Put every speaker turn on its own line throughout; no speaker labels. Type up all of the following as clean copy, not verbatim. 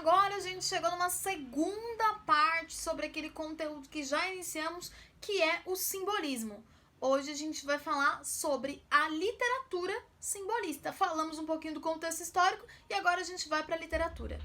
agora a gente chegou numa segunda parte sobre aquele conteúdo que já iniciamos, que é o simbolismo. Hoje a gente vai falar sobre a literatura simbolista. Falamos um pouquinho do contexto histórico e agora a gente vai para a literatura.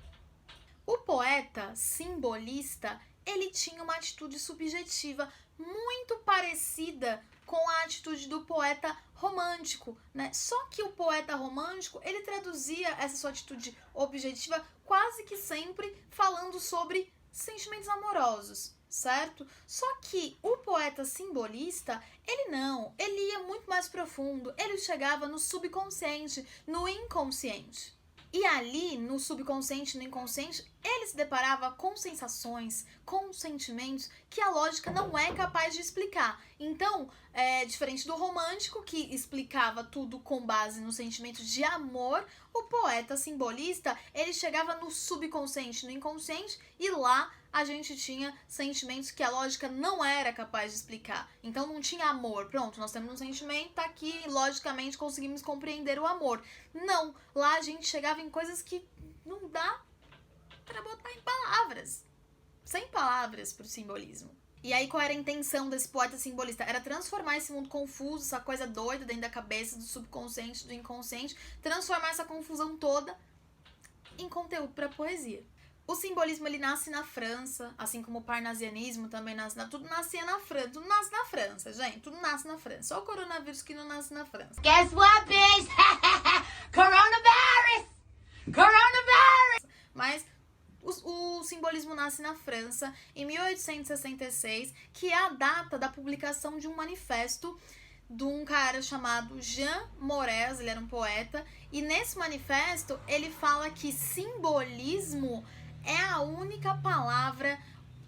O poeta simbolista, ele tinha uma atitude subjetiva muito parecida com a atitude do poeta romântico, né? Só que o poeta romântico, ele traduzia essa sua atitude objetiva quase que sempre falando sobre sentimentos amorosos, certo? Só que o poeta simbolista, ele ia muito mais profundo, ele chegava no subconsciente, no inconsciente. E ali, no subconsciente e no inconsciente, ele se deparava com sensações, com sentimentos que a lógica não é capaz de explicar. Então, diferente do romântico, que explicava tudo com base no sentimento de amor, o poeta simbolista, ele chegava no subconsciente, no inconsciente, e lá a gente tinha sentimentos que a lógica não era capaz de explicar. Então não tinha amor. Pronto, nós temos um sentimento, tá aqui, logicamente conseguimos compreender o amor. Não, lá a gente chegava em coisas que não dá para botar em palavras. Sem palavras pro simbolismo. E aí qual era a intenção desse poeta simbolista? Era transformar esse mundo confuso, essa coisa doida dentro da cabeça, do subconsciente, do inconsciente, transformar essa confusão toda em conteúdo para poesia. O simbolismo, ele nasce na França, assim como o parnasianismo também nasce tudo nascia na França, tudo nasce na França, gente, tudo nasce na França. Só o coronavírus que não nasce na França.
Guess what, bitch? Coronavirus! Coronavirus!
Mas o simbolismo nasce na França em 1866, que é a data da publicação de um manifesto de um cara chamado Jean Moraes, ele era um poeta, e nesse manifesto ele fala que simbolismo é a única palavra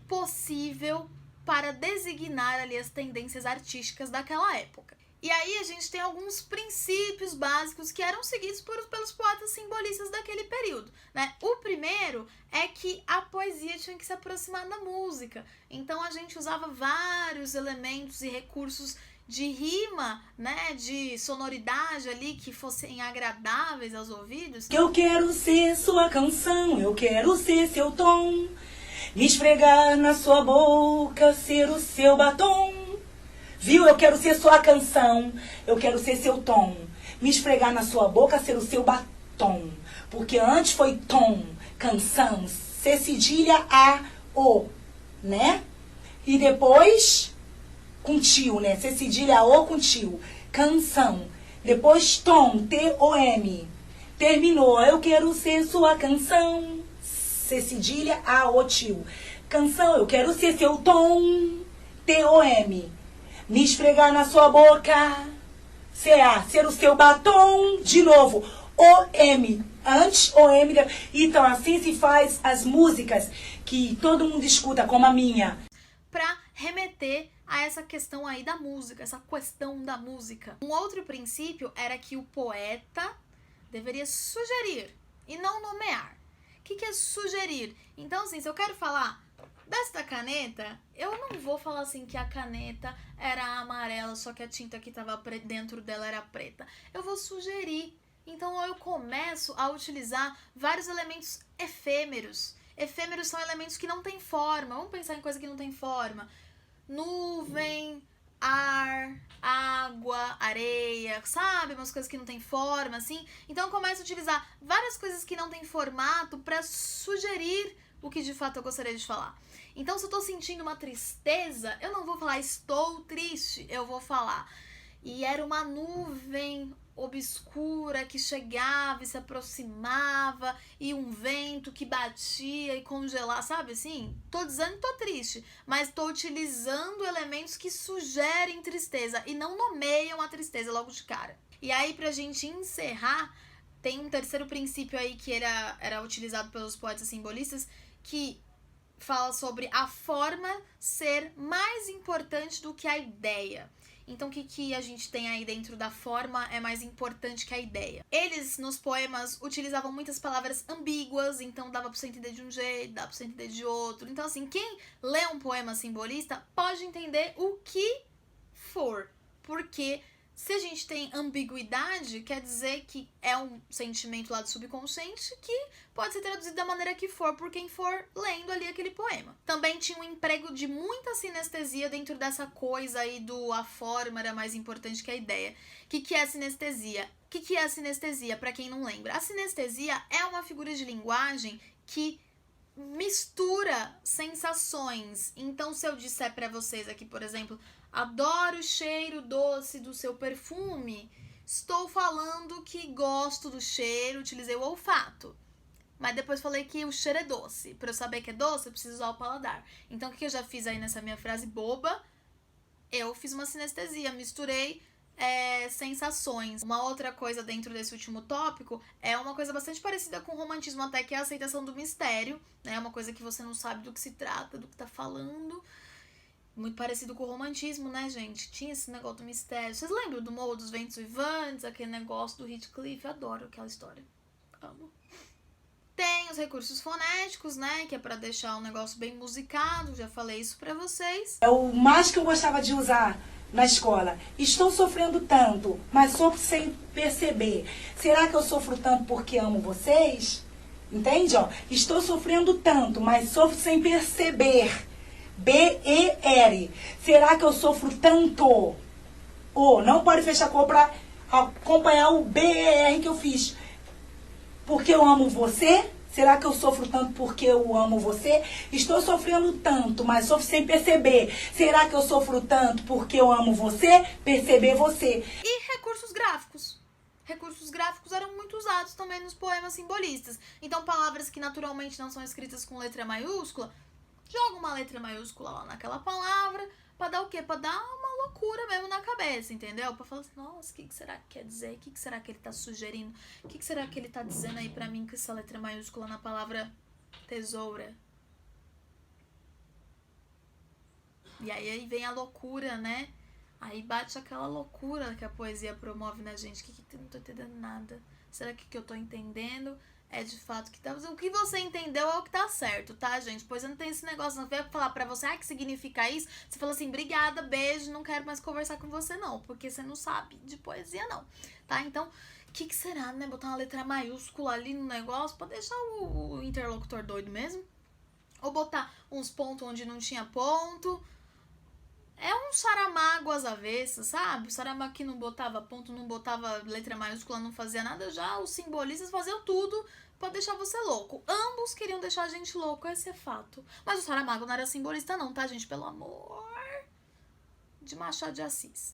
possível para designar ali as tendências artísticas daquela época. E aí a gente tem alguns princípios básicos que eram seguidos pelos poetas simbolistas daquele período, né? O primeiro é que a poesia tinha que se aproximar da música. Então a gente usava vários elementos e recursos de rima, né, de sonoridade ali que fossem agradáveis aos ouvidos.
Eu quero ser sua canção, eu quero ser seu tom, me esfregar na sua boca, ser o seu batom. Viu? Eu quero ser sua canção, eu quero ser seu tom, me esfregar na sua boca, ser o seu batom. Porque antes foi tom, canção, C cedilha A, O, né? E depois com tio, né? C cedilha O com tio. Canção. Depois tom, T-O-M. Terminou. Eu quero ser sua canção. C cedilha A, O, tio. Canção. Eu quero ser seu tom. T-O-M. Me esfregar na sua boca. C-A. Ser o seu batom. De novo. O-M. Antes, O-M. Então, assim se faz as músicas que todo mundo escuta, como a minha.
Pra remeter a essa questão aí da música, essa questão da música. Um outro princípio era que o poeta deveria sugerir e não nomear. O que é sugerir? Então, assim, se eu quero falar desta caneta, eu não vou falar assim que a caneta era amarela, só que a tinta que estava dentro dela era preta. Eu vou sugerir. Então, eu começo a utilizar vários elementos efêmeros. Efêmeros são elementos que não têm forma. Vamos pensar em coisa que não tem forma. Nuvem, ar, água, areia, sabe? Umas coisas que não tem forma, assim. Então eu começo a utilizar várias coisas que não tem formato para sugerir o que de fato eu gostaria de falar. Então se eu tô sentindo uma tristeza, eu não vou falar estou triste, eu vou falar e era uma nuvem obscura que chegava e se aproximava e um vento que batia e congelava, sabe assim? Tô dizendo que tô triste, mas tô utilizando elementos que sugerem tristeza e não nomeiam a tristeza logo de cara. E aí, pra gente encerrar, tem um terceiro princípio aí que era utilizado pelos poetas simbolistas, que fala sobre a forma ser mais importante do que a ideia. Então, o que a gente tem aí dentro da forma é mais importante que a ideia. Eles, nos poemas, utilizavam muitas palavras ambíguas, então dava pra você entender de um jeito, dava pra você entender de outro. Então, assim, quem lê um poema simbolista pode entender o que for, porque Se a gente tem ambiguidade, quer dizer que é um sentimento lá do subconsciente que pode ser traduzido da maneira que for por quem for lendo ali aquele poema. Também tinha um emprego de muita sinestesia dentro dessa coisa aí do a forma era mais importante que a ideia. O que é a sinestesia? O que é a sinestesia, para quem não lembra? A sinestesia é uma figura de linguagem que mistura sensações. Então, se eu disser para vocês aqui, por exemplo, adoro o cheiro doce do seu perfume, estou falando que gosto do cheiro, utilizei o olfato. Mas depois falei que o cheiro é doce. Para eu saber que é doce, eu preciso usar o paladar. Então, o que eu já fiz aí nessa minha frase boba? Eu fiz uma sinestesia, misturei sensações. Uma outra coisa dentro desse último tópico é uma coisa bastante parecida com o romantismo, até que é a aceitação do mistério, né? Uma coisa que você não sabe do que se trata, do que tá falando. Muito parecido com o romantismo, né, gente? Tinha esse negócio do mistério. Vocês lembram do Morro dos Ventos Vivantes? Aquele negócio do Heathcliff? Eu adoro aquela história. Amo. Tem os recursos fonéticos, né? Que é pra deixar um negócio bem musicado. Já falei isso pra vocês.
É o mais que eu gostava de usar na escola. Estou sofrendo tanto, mas sofro sem perceber. Será que eu sofro tanto porque amo vocês? Entende? Ó, estou sofrendo tanto, mas sofro sem perceber. B-E-R. Será que eu sofro tanto? Não pode fechar a cor para acompanhar o B-E-R que eu fiz. Porque eu amo você? Será que eu sofro tanto porque eu amo você? Estou sofrendo tanto, mas sofro sem perceber. Será que eu sofro tanto porque eu amo você? Perceber você.
E recursos gráficos. Recursos gráficos eram muito usados também nos poemas simbolistas. Então, palavras que naturalmente não são escritas com letra maiúscula, joga uma letra maiúscula lá naquela palavra, pra dar o quê? Pra dar uma loucura mesmo na cabeça, entendeu? Pra falar assim, nossa, o que será que quer dizer? O que será que ele tá sugerindo? O que será que ele tá dizendo aí pra mim com essa letra maiúscula na palavra tesoura? E aí vem a loucura, né? Aí bate aquela loucura que a poesia promove na gente. Que não tô entendendo nada. Será que eu tô entendendo é de fato que tá... O que você entendeu é o que tá certo, tá, gente? Pois eu não tenho esse negócio, não veio falar pra você, que significa isso? Você fala assim, obrigada, beijo, não quero mais conversar com você, não. Porque você não sabe de poesia, não. Tá? Então, o que será, né? Botar uma letra maiúscula ali no negócio pra deixar o interlocutor doido mesmo? Ou botar uns pontos onde não tinha ponto... É um Saramago às avessas, sabe? O Saramago que não botava ponto, não botava letra maiúscula, não fazia nada. Já os simbolistas faziam tudo pra deixar você louco. Ambos queriam deixar a gente louco, esse é fato. Mas o Saramago não era simbolista não, tá, gente? Pelo amor de Machado de Assis.